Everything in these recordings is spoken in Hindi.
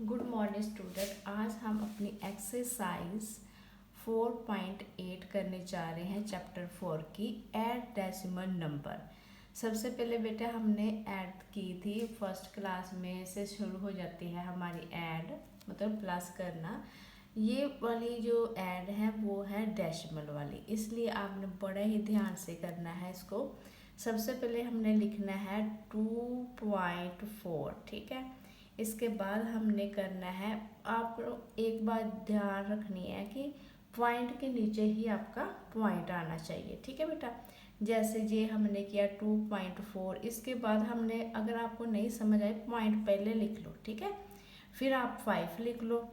Good morning student. आज हम अपनी एक्सरसाइज 4.8 करने जा रहे हैं चैप्टर 4 की ऐड डेसिमल नंबर। सबसे पहले बेटा हमने ऐड की थी फर्स्ट क्लास में से शुरू हो जाती है हमारी ऐड, मतलब प्लस करना। ये वाली जो ऐड है वो है डेसिमल वाली, इसलिए आपने बड़े ही ध्यान से करना है इसको। सबसे पहले हमने लिखना है 2.4, ठीक है। इसके बाद हमने करना है, आपको एक बात ध्यान रखनी है कि पॉइंट के नीचे ही आपका पॉइंट आना चाहिए, ठीक है बेटा। जैसे ये हमने किया 2.4, इसके बाद हमने, अगर आपको नहीं समझ आए, पॉइंट पहले लिख लो, ठीक है। फिर आप 5 लिख लो,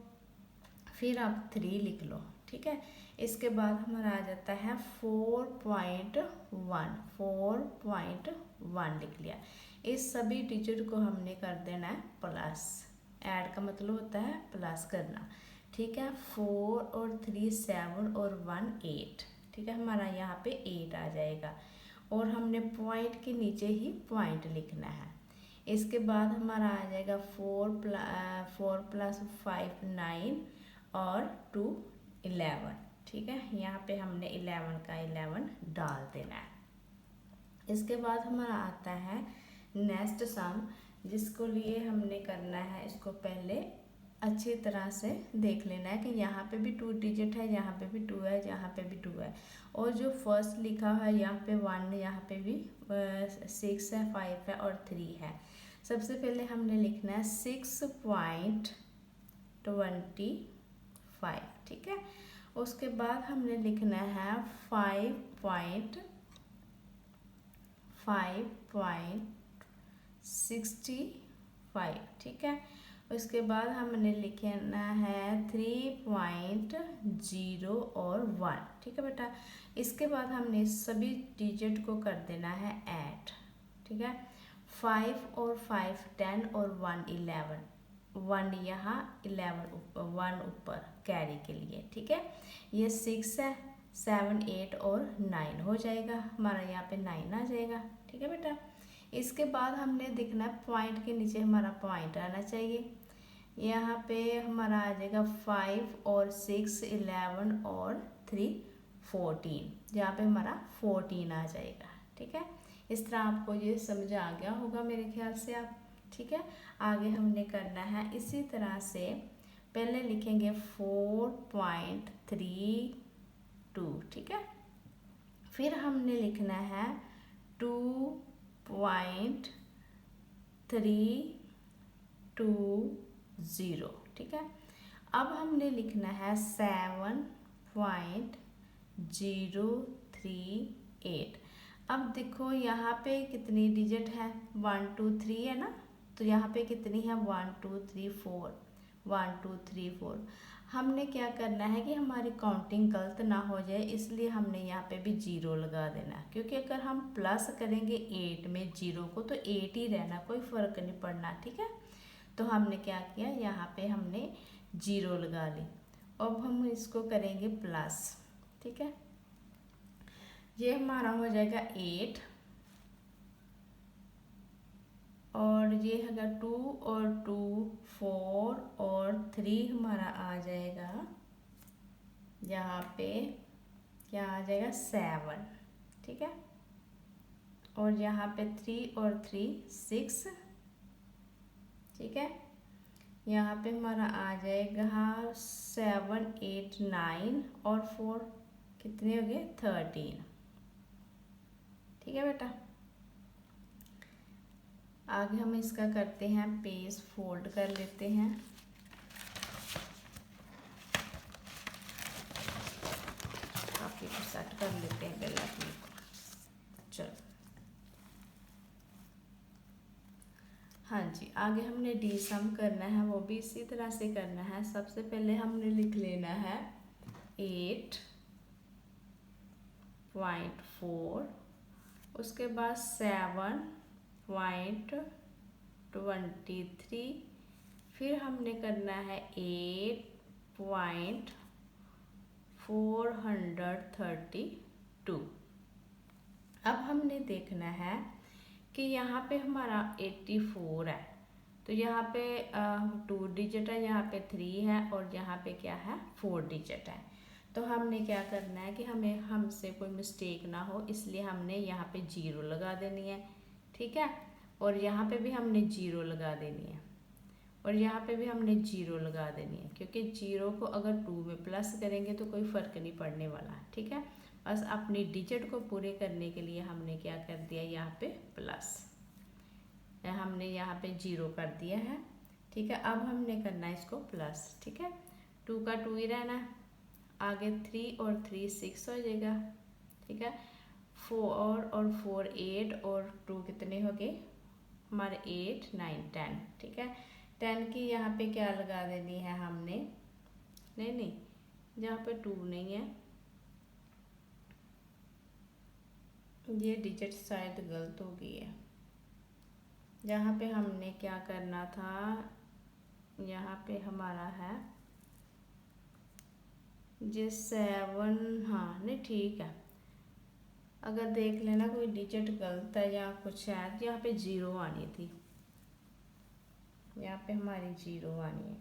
फिर आप 3 लिख लो, ठीक है। इसके बाद हमारा आ जाता है 4.1 लिख लिया। इस सभी टीचर को हमने कर देना है प्लस। ऐड का मतलब होता है प्लस करना, ठीक है। 4 और 3 7 और 1 8, ठीक है। हमारा यहाँ पे 8 आ जाएगा और हमने पॉइंट के नीचे ही पॉइंट लिखना है। इसके बाद हमारा आ जाएगा 4 + 5 9 और 2 11, ठीक है। यहाँ पे हमने 11 का 11 डाल देना है। इसके बाद हमारा आता है नेक्स्ट सम, जिसको लिए हमने करना है, इसको पहले अच्छी तरह से देख लेना है कि यहाँ पे भी 2 डिजिट है, यहाँ पे भी 2 है, यहाँ पे भी 2 है। और जो फर्स्ट लिखा हुआ है यहाँ पे 1, यहाँ पे भी 6 है, 5 है और 3 है। सबसे पहले हमने लिखना है 6.25, ठीक है। उसके बाद हमने लिखना है 5.65, ठीक है। उसके बाद हमने लिखना है 3.0 और 1, ठीक है बेटा। इसके बाद हमने सभी डिजिट को कर देना है ऐड, ठीक है। 5 और 5 10 और 1 11, 1 यहाँ 11 ऊपर, 1 ऊपर कैरी के लिए, ठीक है। ये 6 है, 7 8 और 9 हो जाएगा, हमारा यहाँ पे 9 आ जाएगा, ठीक है बेटा। इसके बाद हमने देखना है पॉइंट के नीचे हमारा पॉइंट आना चाहिए। यहाँ पे हमारा आ जाएगा 5 और 6 11 और 3 14, जहाँ पे हमारा 14 आ जाएगा, ठीक है। इस तरह आपको ये समझ आ गया होगा मेरे ख्याल से आप, ठीक है। आगे हमने करना है इसी तरह से, पहले लिखेंगे 4.32, ठीक है। फिर हमने लिखना है 2.320, ठीक है। अब हमने लिखना है 7.038। अब देखो यहाँ पे कितनी डिजिट है, 1 2 3 है ना, तो यहाँ पे कितनी है 1 2 3 4, 1 2 3 4। हमने क्या करना है कि हमारी काउंटिंग गलत ना हो जाए, इसलिए हमने यहाँ पे भी 0 लगा देना, क्योंकि अगर हम प्लस करेंगे 8 में 0 को तो 8 ही रहना, कोई फ़र्क नहीं पड़ना, ठीक है। तो हमने क्या किया, यहाँ पे हमने 0 लगा ली। अब हम इसको करेंगे प्लस, ठीक है। ये हमारा हो जाएगा 8 और ये है 2 और 2 4 और 3 हमारा आ जाएगा, यहाँ पे क्या आ जाएगा 7, ठीक है। और यहाँ पे 3 और 3 6, ठीक है। यहाँ पे हमारा आ जाएगा 7 8 9 और 4 कितने हो गए 13, ठीक है बेटा। आगे हम इसका करते हैं पेज फोल्ड कर लेते हैं। काफी को सेट कर लेते हैं पहले अपने को, चलो। हाँ जी, आगे हमने डी सम करना है, वो भी इसी तरह से करना है। सबसे पहले हमने लिख लेना है 8.4, उसके बाद 7.23, फिर हमने करना है 8.432। अब हमने देखना है कि यहाँ पे हमारा 84 है, तो यहाँ पे 2 डिजिट है, यहाँ पे 3 है और यहाँ पे क्या है 4 डिजिट है। तो हमने क्या करना है कि हमें हमसे कोई मिस्टेक ना हो, इसलिए हमने यहाँ पे 0 लगा देनी है, ठीक है। और यहाँ पे भी हमने 0 लगा देनी है और यहाँ पे भी हमने 0 लगा देनी है, क्योंकि 0 को अगर 2 में प्लस करेंगे तो कोई फ़र्क नहीं पड़ने वाला, ठीक है। बस अपनी डिजिट को पूरे करने के लिए हमने क्या कर दिया, यहाँ पे प्लस, हमने यहाँ पे 0 कर दिया है, ठीक है। अब हमने करना है इसको प्लस, ठीक है। 2 का 2 ही रहना है, आगे 3 और 3 6 हो जाएगा, ठीक है। 4 और 4 8 और 2 कितने हो गए हमारे 8 9 10, ठीक है। 10 की यहाँ पे क्या लगा देनी है हमने, नहीं जहाँ पे 2 नहीं है, ये डिजिट शायद गलत हो गई है। यहाँ पे हमने क्या करना था, यहाँ पे हमारा है ये 7, हाँ नहीं ठीक है। अगर देख लेना कोई डिजिट गलत है या कुछ है, यहाँ पे 0 आनी थी, यहाँ पे हमारी 0 आनी है,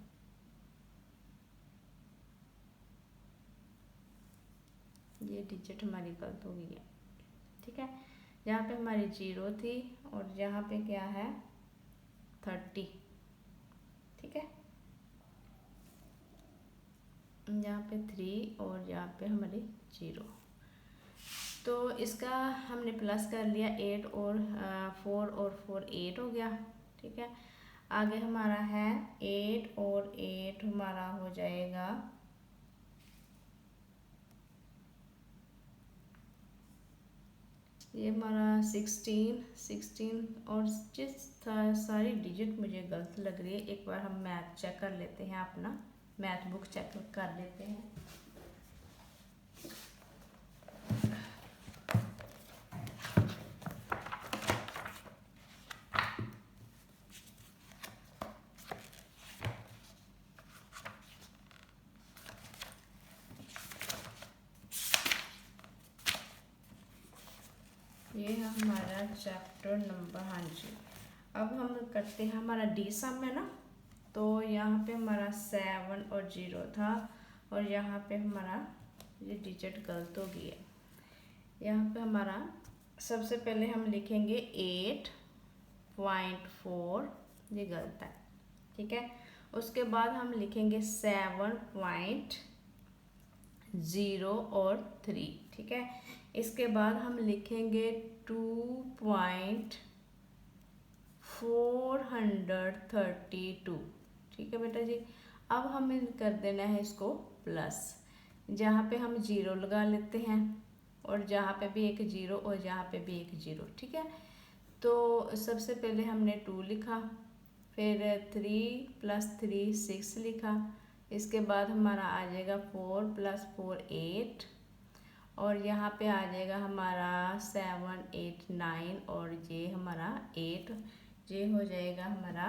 ये डिजिट हमारी गलत हो गई है, ठीक है। यहाँ पे हमारी 0 थी और यहाँ पे क्या है 30, ठीक है। यहाँ पे 3 और यहाँ पे हमारी 0। तो इसका हमने प्लस कर लिया, 8 और 4 और 4 8 हो गया, ठीक है। आगे हमारा है 8 और 8 हमारा हो जाएगा ये हमारा 16 और जिस सारी डिजिट मुझे गलत लग रही है, एक बार हम मैथ चेक कर लेते हैं, अपना मैथ बुक चेक कर लेते हैं। ये है हमारा चैप्टर नंबर, हाँ जी। अब हम करते हैं हमारा डी सम है ना, तो यहाँ पे हमारा 7 और 0 था और यहाँ पे हमारा ये डिजिट गलत हो गई है। यहाँ पे हमारा सबसे पहले हम लिखेंगे 8.4, ये गलत है, ठीक है। उसके बाद हम लिखेंगे 7.0 और 3, ठीक है। इसके बाद हम लिखेंगे 2.432, ठीक है बेटा जी। अब हमें कर देना है इसको प्लस, जहाँ पे हम 0 लगा लेते हैं और जहाँ पे भी एक 0 और जहाँ पे भी एक 0, ठीक है। तो सबसे पहले हमने 2 लिखा, फिर 3 + 3 6 लिखा, इसके बाद हमारा आ जाएगा 4 + 4 8 और यहाँ पे आ जाएगा हमारा 7 8 9 और ये हमारा 8, ये हो जाएगा हमारा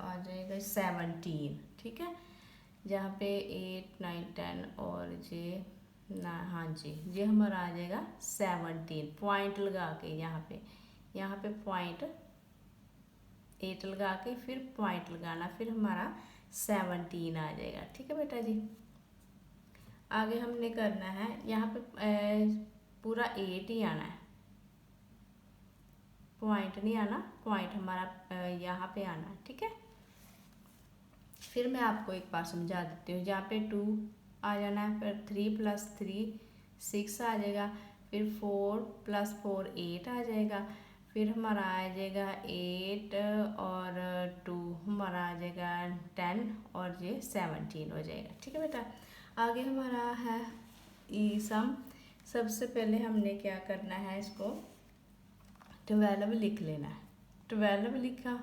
आ जाएगा 17, ठीक है। जहाँ पे 8 9 10 और ये ना, हाँ जी, ये हमारा आ जाएगा 17, पॉइंट लगा के यहाँ पे पॉइंट 8 लगा के फिर पॉइंट लगाना, फिर हमारा 17 आ जाएगा, ठीक है बेटा जी। आगे हमने करना है यहाँ पे पूरा 8 ही आना है, पॉइंट नहीं आना, पॉइंट हमारा यहाँ पे आना है, ठीक है। फिर मैं आपको एक बार समझा देती हूँ, जहाँ पे 2 आ जाना है, फिर 3 + 3 6 आ जाएगा, फिर 4 + 4 8 आ जाएगा, फिर हमारा आ जाएगा 8 और 2 हमारा आ जाएगा 10 और ये 17 हो जाएगा, ठीक है बेटा। आगे हमारा है ई सम। सबसे पहले हमने क्या करना है, इसको 12 लिख लेना है, 12 लिखा,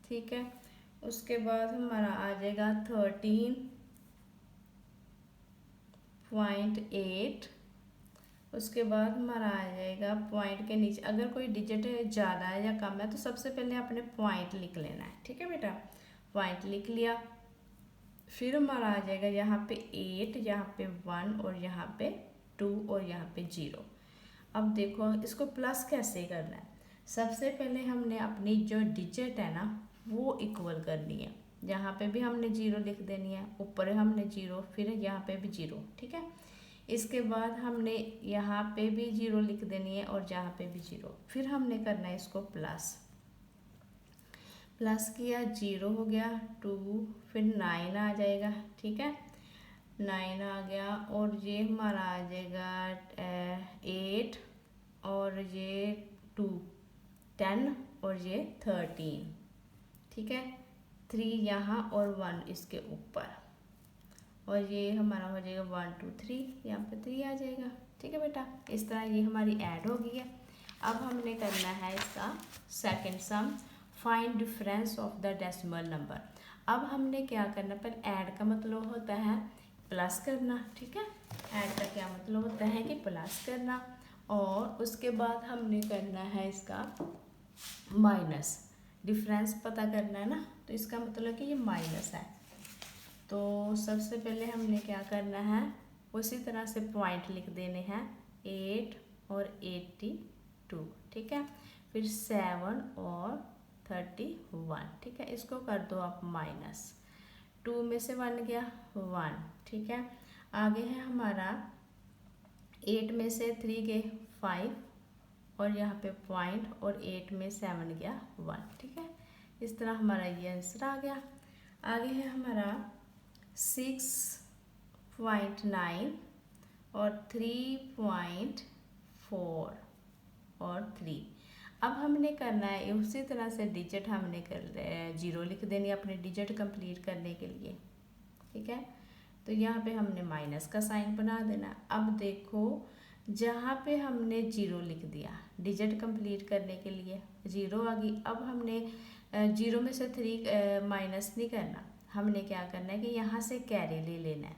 ठीक है। उसके बाद हमारा आ जाएगा 13.8, उसके बाद हमारा आ जाएगा पॉइंट के नीचे अगर कोई डिजिट ज़्यादा है या कम है तो सबसे पहले अपने पॉइंट लिख लेना है, ठीक है बेटा। पॉइंट लिख लिया, फिर हमारा आ जाएगा यहाँ पे 8, यहाँ पे 1 और यहाँ पे 2 और यहाँ पे 0। अब देखो इसको प्लस कैसे करना है, सबसे पहले हमने अपनी जो डिजिट है ना वो इक्वल करनी है। यहाँ पे भी हमने 0 लिख देनी है, ऊपर हमने 0, फिर यहाँ पे भी 0, ठीक है। इसके बाद हमने यहाँ पे भी 0 लिख देनी है और यहाँ पे भी 0, फिर हमने करना है इसको प्लस। प्लस किया, 0 हो गया, 2, फिर 9 आ जाएगा, ठीक है, 9 आ गया, और ये हमारा आ जाएगा 8, और ये 2 10, और ये 13, ठीक है, 3 यहाँ और 1 इसके ऊपर, और ये हमारा हो जाएगा 1 2 3, यहाँ पे 3 आ जाएगा, ठीक है बेटा। इस तरह ये हमारी ऐड हो गई है। अब हमने करना है इसका second some, find difference of the decimal number. अब हमने क्या करना, पहले ऐड का मतलब होता है प्लस करना, ठीक है। ऐड का क्या मतलब होता है कि प्लस करना, और उसके बाद हमने करना है इसका माइनस, डिफरेंस पता करना है ना, तो इसका मतलब कि ये माइनस है। तो सबसे पहले हमने क्या करना है, उसी तरह से पॉइंट लिख देने हैं, 8 और 82, ठीक है, फिर 7 और 31, ठीक है। इसको कर दो आप माइनस, 2 में से 1 गया 1, ठीक है। आगे है हमारा 8 में से 3 गए 5, और यहाँ पे पॉइंट, और 8 में 7 गया 1, ठीक है। इस तरह हमारा ये आंसर आ गया। आगे है हमारा 6.9 और 3.4 और 3। अब हमने करना है उसी तरह से डिजिट हमने कर 0 लिख देनी है अपने डिजिट कंप्लीट करने के लिए, ठीक है। तो यहाँ पे हमने माइनस का साइन बना देना। अब देखो जहाँ पे हमने 0 लिख दिया डिजिट कंप्लीट करने के लिए, 0 आ गई। अब हमने 0 में से 3 माइनस नहीं करना, हमने क्या करना है कि यहाँ से कैरी ले लेना है।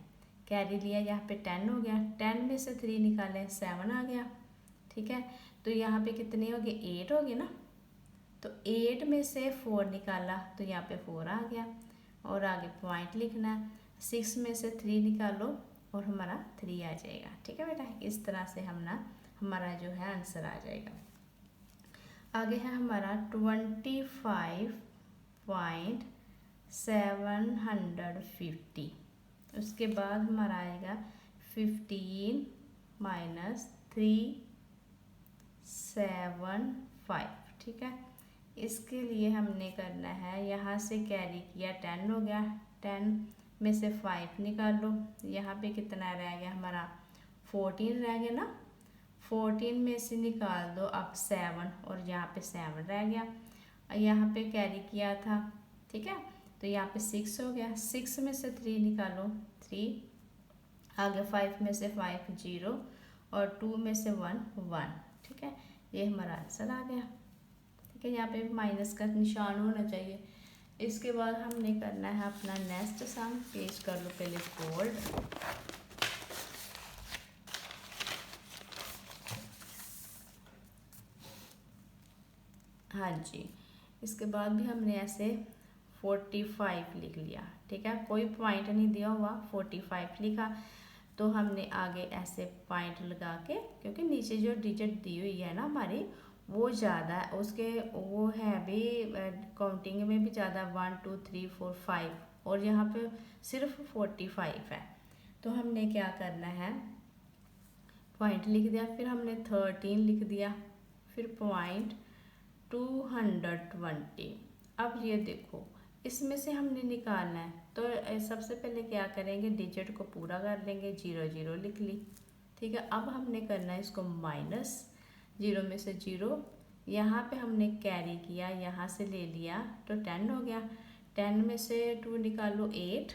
कैरी लिया, यहाँ पे 10 हो गया, 10 में से 3 निकाले 7 आ गया, ठीक है। तो यहाँ पे कितने हो गए, 8 हो गए ना। तो 8 में से 4 निकाला तो यहाँ पे 4 आ गया, और आगे पॉइंट लिखना है। 6 में से 3 निकालो और हमारा 3 आ जाएगा, ठीक है बेटा। इस तरह से हमारा जो है आंसर आ जाएगा। आगे है हमारा 25.750, उसके बाद हमारा आएगा 15 माइनस 375, ठीक है। इसके लिए हमने करना है, यहाँ से कैरी किया 10 हो गया, 10 में से 5 निकाल लो, यहाँ पे कितना रह गया हमारा 14 रह गया ना। 14 में से निकाल दो अब 7, और यहाँ पे 7 रह गया, यहाँ पे कैरी किया था, ठीक है। तो यहाँ पे 6 हो गया, 6 में से 3 निकालो 3, आगे 5 में से 5 0, और 2 में से 1 1, ठीक है। ये हमारा आंसर आ गया, ठीक है। यहाँ पे माइनस का निशान होना चाहिए। इसके बाद हमने करना है अपना नेक्स्ट सम। पेज कर लो पहले फोल्ड, हाँ जी। इसके बाद भी हमने ऐसे 45 लिख लिया, ठीक है। कोई पॉइंट नहीं दिया हुआ, 45 लिखा। तो हमने आगे ऐसे पॉइंट लगा के, क्योंकि नीचे जो डिजिट दी हुई है ना हमारी वो ज़्यादा है, उसके वो है भी काउंटिंग में भी ज़्यादा, 1 2 3 4 5, और यहाँ पे सिर्फ 45 है। तो हमने क्या करना है, पॉइंट लिख दिया, फिर हमने 13 लिख दिया, फिर पॉइंट 220। अब ये देखो इसमें से हमने निकालना है, तो सबसे पहले क्या करेंगे, डिजिट को पूरा कर लेंगे, 0 0 लिख ली, ठीक है। अब हमने करना है इसको माइनस, 0 में से 0, यहाँ पे हमने कैरी किया, यहाँ से ले लिया तो 10 हो गया, 10 में से 2 निकालो 8,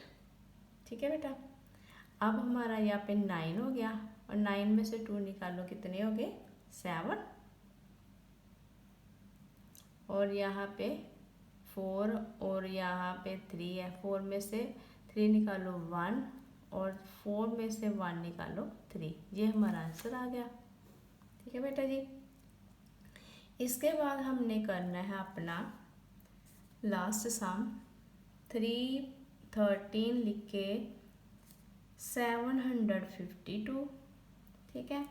ठीक है बेटा। अब हमारा यहाँ पे 9 हो गया, और 9 में से 2 निकालो कितने हो गए 7, और यहाँ पे 4, और यहाँ पे 3 है, 4 में से 3 निकालो 1, और 4 में से 1 निकालो 3, ये हमारा आंसर आ गया, ठीक है बेटा जी। इसके बाद हमने करना है अपना लास्ट सम, 313 लिख के 752, ठीक है।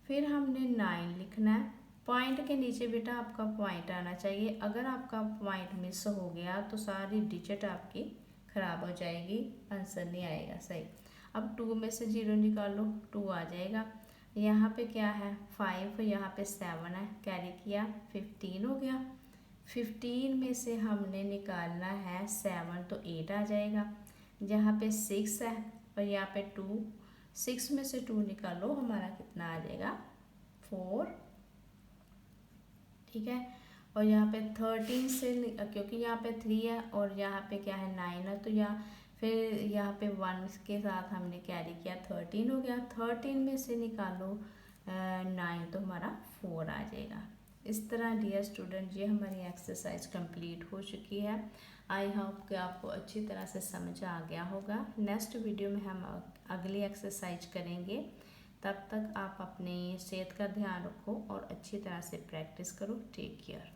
फिर हमने 9 लिखना है, पॉइंट के नीचे बेटा आपका पॉइंट आना चाहिए। अगर आपका पॉइंट मिस हो गया तो सारी डिजिट आपकी ख़राब हो जाएगी, आंसर नहीं आएगा सही। अब 2 में से 0 निकालो, 2 आ जाएगा। यहाँ पे क्या है 5, यहाँ पे 7 है, कैरी किया 15 हो गया। 15 में से हमने निकालना है 7 तो 8 आ जाएगा। जहाँ पे 6 है और यहाँ पे 2, 6 में से 2 निकालो, हमारा कितना आ जाएगा 4, ठीक है। और यहाँ पे 13 से, क्योंकि यहाँ पे 3 है और यहाँ पे क्या है 9 है, तो यहाँ फिर यहाँ पे 1 के साथ हमने कैरी किया 13 हो गया। 13 में से निकालो 9 तो हमारा 4 आ जाएगा। इस तरह डियर स्टूडेंट ये हमारी एक्सरसाइज कंप्लीट हो चुकी है। आई होप कि आपको अच्छी तरह से समझ आ गया होगा। नेक्स्ट वीडियो में हम अगली एक्सरसाइज करेंगे। तब तक आप अपनी सेहत का ध्यान रखो और अच्छी तरह से प्रैक्टिस करो। Take care.